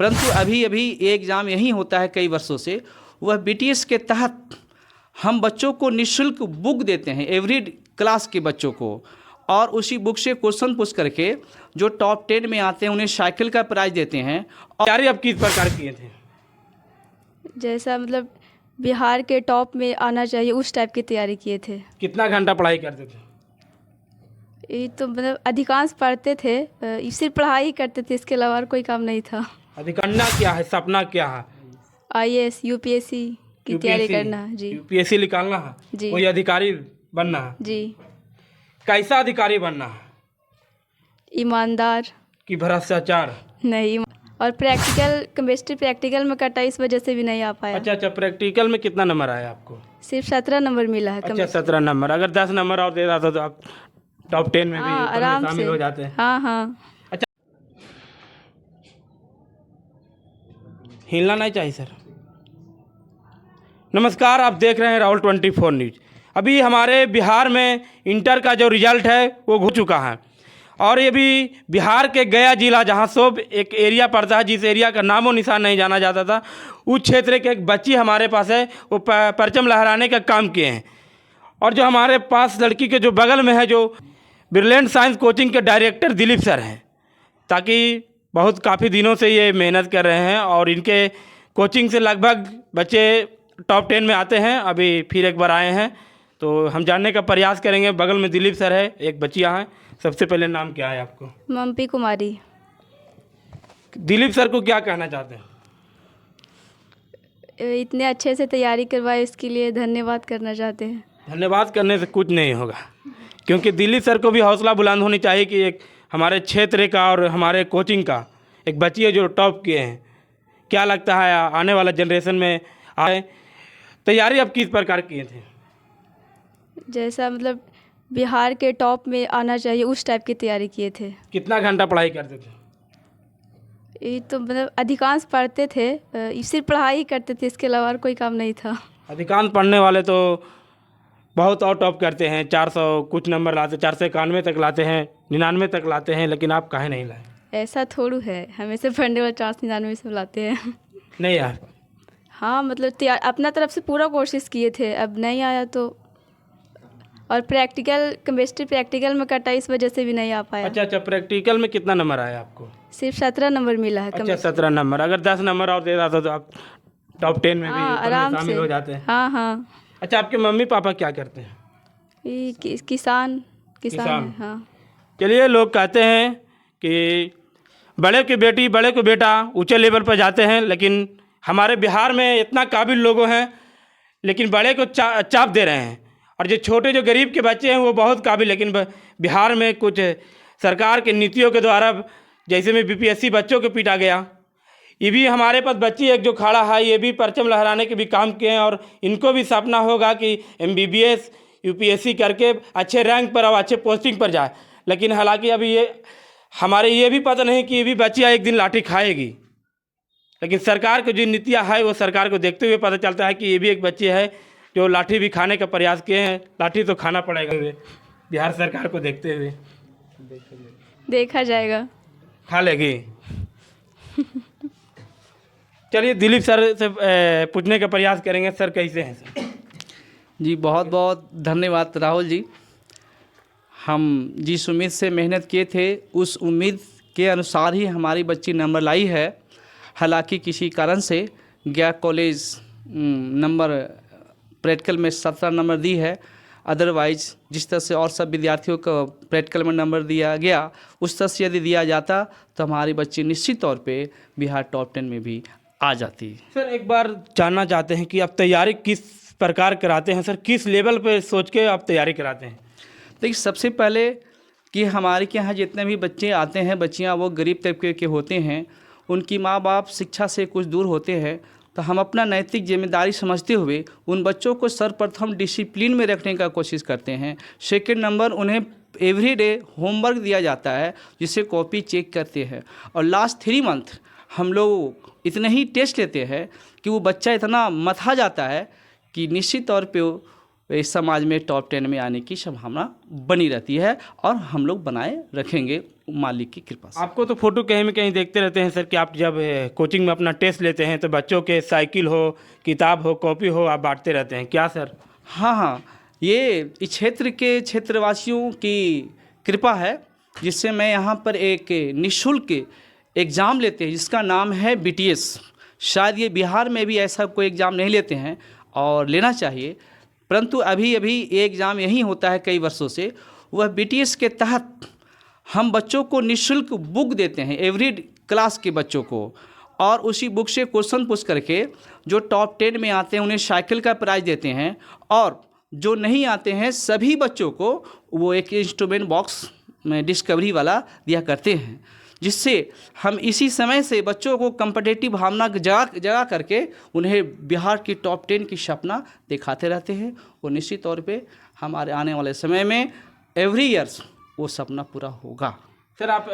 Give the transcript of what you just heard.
परंतु अभी अभी ये एग्ज़ाम यहीं होता है कई वर्षों से। वह बीटीएस के तहत हम बच्चों को निःशुल्क बुक देते हैं एवरी क्लास के बच्चों को, और उसी बुक से क्वेश्चन पूछ करके जो टॉप 10 में आते हैं उन्हें साइकिल का प्राइज़ देते हैं। और तैयारी अब किस प्रकार किए थे? जैसा मतलब बिहार के टॉप में आना चाहिए उस टाइप की तैयारी किए थे। कितना घंटा पढ़ाई करते थे? ये तो मतलब अधिकांश पढ़ते थे, सिर्फ पढ़ाई ही करते थे, इसके अलावा और कोई काम नहीं था। अधिकन्ना क्या है, सपना क्या है? आईएएस यूपीएससी की तैयारी करना है जी। यूपीएससी निकालना है जी। कोई अधिकारी बनना है जी। कैसा अधिकारी बनना है? ईमानदार कि भ्रष्टाचार? नहीं, और प्रैक्टिकल केमिस्ट्री प्रैक्टिकल में कटा, इस वजह से भी नहीं आ पाया। अच्छा, प्रैक्टिकल में कितना नंबर आया आपको? सिर्फ 17 नंबर मिला है। अच्छा, 17 नंबर। अगर 10 नंबर और दे रहा था तो आप टॉप 10 में भी हाँ, ऊपर में आराम शामिल से हो जाते हैं। हाँ हाँ। अच्छा, हिलना नहीं चाहिए सर। नमस्कार, आप देख रहे हैं राहुल 24 न्यूज। अभी हमारे बिहार में इंटर का जो रिजल्ट है वो हो चुका है, और ये भी बिहार के गया जिला जहाँ सोब एक एरिया पड़ता है, जिस एरिया का नामो निशान नहीं जाना जाता था, उस क्षेत्र के एक बच्ची हमारे पास है, वो परचम लहराने का काम किए हैं। और जो हमारे पास लड़की के जो बगल में है, जो ब्रिलियंट साइंस कोचिंग के डायरेक्टर दिलीप सर हैं, ताकि बहुत काफ़ी दिनों से ये मेहनत कर रहे हैं और इनके कोचिंग से लगभग बच्चे टॉप 10 में आते हैं। अभी फिर एक बार आए हैं तो हम जानने का प्रयास करेंगे। बगल में दिलीप सर है, एक बच्चियाँ हैं। सबसे पहले नाम क्या है आपको? मम्पी कुमारी। दिलीप सर को क्या कहना चाहते हैं? इतने अच्छे से तैयारी करवाए इसके लिए धन्यवाद करना चाहते हैं। धन्यवाद करने से कुछ नहीं होगा, क्योंकि दिलीप सर को भी हौसला बुलंद होनी चाहिए कि एक हमारे क्षेत्र का और हमारे कोचिंग का एक बच्ची है जो टॉप किए हैं। क्या लगता है आने वाला जनरेशन में आए? तैयारी अब किस प्रकार किए थे? जैसा मतलब बिहार के टॉप में आना चाहिए उस टाइप की तैयारी किए थे। कितना घंटा पढ़ाई करते थे? ये तो मतलब अधिकांश पढ़ते थे, सिर्फ पढ़ाई ही करते थे, इसके अलावा और कोई काम नहीं था। अधिकांश पढ़ने वाले तो बहुत और टॉप करते हैं, 400 कुछ नंबर लाते, 491 तक लाते हैं, 99 तक लाते हैं, लेकिन आप काहे नहीं लाए? ऐसा थोड़ू है, हमेशा पढ़ने वाले 499 सब लाते हैं। नहीं यार। हाँ मतलब अपना तरफ से पूरा कोशिश किए थे, अब नहीं आया तो। और प्रैक्टिकल केमिस्ट्री प्रैक्टिकल में कटा, इस वजह से भी नहीं आ पाया। अच्छा, प्रैक्टिकल में कितना नंबर आया आपको? सिर्फ 17 नंबर मिला है। अच्छा, 17 नंबर। अगर 10 नंबर और दे रहा था तो आप टॉप 10 में भी हाँ, ऊपर में आराम शामिल से हो जाते हैं। हाँ हाँ। अच्छा, आपके मम्मी पापा क्या करते हैं? ये किसान किसान। है, हाँ। चलिए, लोग कहते हैं कि बड़े की बेटी बड़े को बेटा ऊंचे लेवल पर जाते हैं, लेकिन हमारे बिहार में इतना काबिल लोगों हैं, लेकिन बड़े को चाप दे रहे हैं। और जो छोटे जो गरीब के बच्चे हैं वो बहुत काबिल, लेकिन बिहार में कुछ सरकार की नीतियों के द्वारा, जैसे में बीपीएससी बच्चों को पीटा गया, ये भी हमारे पास बच्ची एक जो खड़ा है, ये भी परचम लहराने के भी काम किए हैं, और इनको भी सपना होगा कि एमबीबीएस यूपीएससी करके अच्छे रैंक पर और अच्छे पोस्टिंग पर जाए। लेकिन हालांकि अभी हमारे ये भी पता नहीं कि ये भी बच्चियाँ एक दिन लाठी खाएगी, लेकिन सरकार की जो नीतियाँ है वो सरकार को देखते हुए पता चलता है कि ये भी एक बच्ची है जो लाठी भी खाने का प्रयास किए हैं। लाठी तो खाना पड़ेगा बिहार सरकार को देखते हुए। देखा जाएगा, खा लेगी। चलिए, दिलीप सर से पूछने का प्रयास करेंगे। सर, कैसे हैं सर? जी बहुत बहुत धन्यवाद राहुल जी। हम जिस उम्मीद से मेहनत किए थे उस उम्मीद के अनुसार ही हमारी बच्ची नंबर लाई है। हालांकि किसी कारण से गया कॉलेज नंबर प्रैक्टिकल में 17 नंबर दी है, अदरवाइज जिस तरह से और सब विद्यार्थियों को प्रैक्टिकल में नंबर दिया गया उस तरह से यदि दिया जाता तो हमारी बच्ची निश्चित तौर पे बिहार टॉप 10 में भी आ जाती। सर, एक बार जानना चाहते हैं कि आप तैयारी किस प्रकार कराते हैं? सर, किस लेवल पे सोच के आप तैयारी कराते हैं? देखिए, सबसे पहले कि हमारे के यहाँ जितने भी बच्चे आते हैं, बच्चियाँ, वो गरीब तबके के होते हैं, उनकी माँ बाप शिक्षा से कुछ दूर होते हैं, तो हम अपना नैतिक जिम्मेदारी समझते हुए उन बच्चों को सर्वप्रथम डिसिप्लिन में रखने का कोशिश करते हैं। सेकंड नंबर, उन्हें एवरीडे होमवर्क दिया जाता है जिसे कॉपी चेक करते हैं, और लास्ट 3 मंथ हम लोग इतने ही टेस्ट लेते हैं कि वो बच्चा इतना मथा जाता है कि निश्चित तौर पे इस समाज में टॉप 10 में आने की संभावना बनी रहती है, और हम लोग बनाए रखेंगे। मालिक की कृपा से। आपको तो फोटो कहीं में कहीं देखते रहते हैं सर कि आप जब कोचिंग में अपना टेस्ट लेते हैं तो बच्चों के साइकिल हो, किताब हो, कॉपी हो, आप बांटते रहते हैं, क्या सर? हाँ हाँ, ये इस क्षेत्र के क्षेत्रवासियों की कृपा है, जिससे मैं यहाँ पर एक निःशुल्क एग्ज़ाम लेते हैं जिसका नाम है BTS। शायद ये बिहार में भी ऐसा कोई एग्ज़ाम नहीं लेते हैं और लेना चाहिए, परंतु अभी अभी ये एग्ज़ाम यहीं होता है कई वर्षों से। वह BTS के तहत हम बच्चों को निःशुल्क बुक देते हैं, एवरी क्लास के बच्चों को, और उसी बुक से क्वेश्चन पूछ करके जो टॉप 10 में आते हैं उन्हें साइकिल का प्राइज़ देते हैं, और जो नहीं आते हैं सभी बच्चों को वो एक इंस्ट्रूमेंट बॉक्स में डिस्कवरी वाला दिया करते हैं, जिससे हम इसी समय से बच्चों को कम्पिटिटिव भावना जगा करके उन्हें बिहार की टॉप 10 की सपना दिखाते रहते हैं। और निश्चित तौर पे हमारे आने वाले समय में एवरी ईयर्स वो सपना पूरा होगा। सर आप